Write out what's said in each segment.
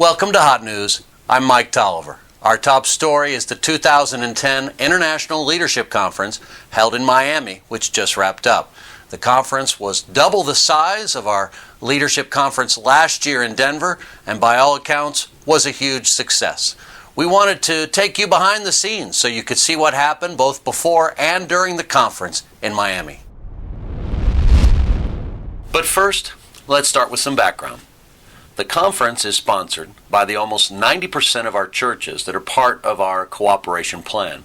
Welcome to Hot News. I'm Mike Tolliver. Our top story is the 2010 International Leadership Conference held in Miami, which just wrapped up. The conference was double the size of our leadership conference last year in Denver, and by all accounts was a huge success. We wanted to take you behind the scenes so you could see what happened both before and during the conference in Miami. But first, let's start with some background. The conference is sponsored by the almost 90% of our churches that are part of our cooperation plan.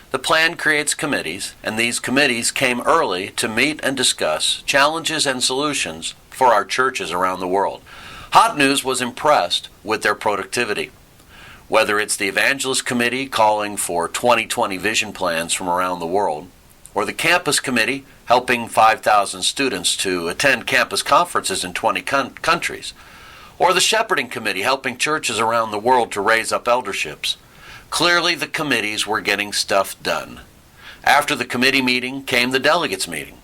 The plan creates committees, and these committees came early to meet and discuss challenges and solutions for our churches around the world. Hot News was impressed with their productivity. Whether it's the Evangelist Committee calling for 2020 vision plans from around the world, or the Campus Committee helping 5,000 students to attend campus conferences in 20 countries, or the Shepherding Committee helping churches around the world to raise up elderships. Clearly the committees were getting stuff done. After the committee meeting came the delegates meeting.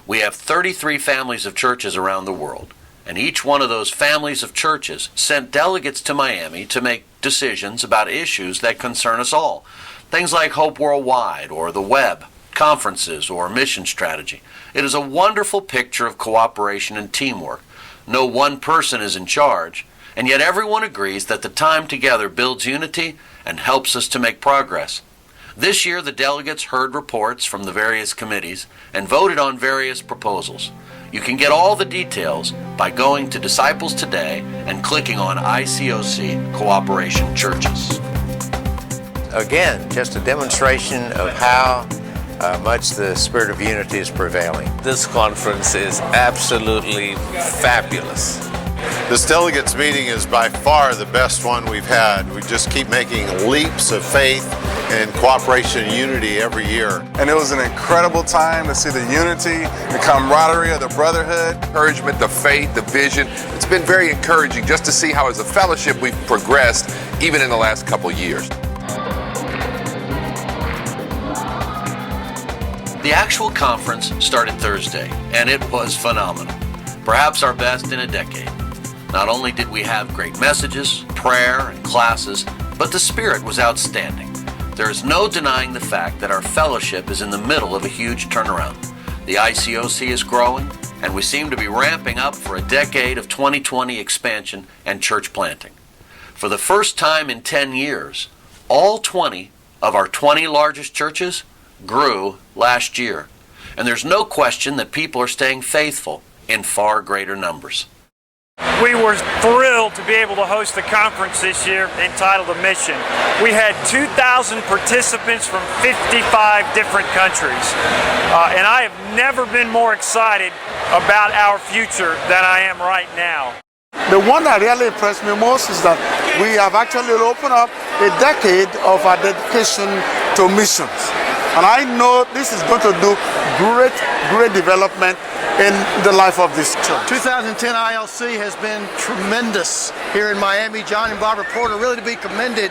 We have 33 families of churches around the world, and each one of those families of churches sent delegates to Miami to make decisions about issues that concern us all. Things like Hope Worldwide, or the web, conferences, or mission strategy. It is a wonderful picture of cooperation and teamwork. No one person is in charge, and yet everyone agrees that the time together builds unity and helps us to make progress. This year, the delegates heard reports from the various committees and voted on various proposals. You can get all the details by going to Disciples Today and clicking on ICOC Cooperation Churches. Again, just a demonstration of how much the spirit of unity is prevailing. This conference is absolutely fabulous. This delegates meeting is by far the best one we've had. We just keep making leaps of faith and cooperation and unity every year. And it was an incredible time to see the unity, the camaraderie of the brotherhood. Encouragement, the faith, the vision. It's been very encouraging just to see how as a fellowship we've progressed even in the last couple years. The actual conference started Thursday, and it was phenomenal. Perhaps our best in a decade. Not only did we have great messages, prayer, and classes, but the spirit was outstanding. There is no denying the fact that our fellowship is in the middle of a huge turnaround. The ICOC is growing, and we seem to be ramping up for a decade of 2020 expansion and church planting. For the first time in 10 years, all 20 of our 20 largest churches grew last year. And there's no question that people are staying faithful in far greater numbers. We were thrilled to be able to host a conference this year entitled The Mission. We had 2,000 participants from 55 different countries. And I have never been more excited about our future than I am right now. The one that really impressed me most is that we have actually opened up a decade of our dedication to missions. And I know this is going to do great development in the life of this church. 2010 ILC has been tremendous here in Miami. John and Barbara Porter really to be commended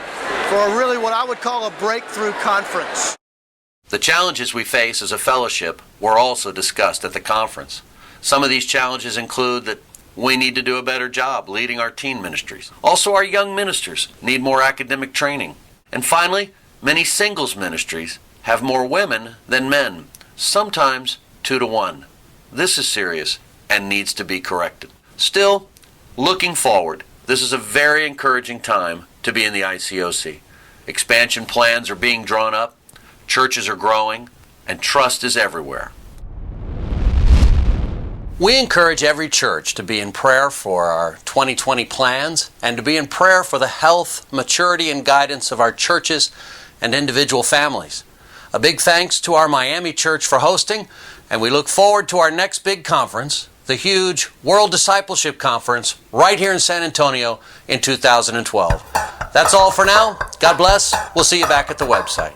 for really what I would call a breakthrough conference. The challenges we face as a fellowship were also discussed at the conference. Some of these challenges include that we need to do a better job leading our teen ministries. Also, our young ministers need more academic training. And finally, many singles ministries have more women than men, sometimes 2 to 1. This is serious and needs to be corrected. Still, looking forward, this is a very encouraging time to be in the ICOC. Expansion plans are being drawn up, churches are growing, and trust is everywhere. We encourage every church to be in prayer for our 2020 plans and to be in prayer for the health, maturity, and guidance of our churches and individual families. A big thanks to our Miami church for hosting, and we look forward to our next big conference, the huge World Discipleship Conference, right here in San Antonio in 2012. That's all for now. God bless. We'll see you back at the website.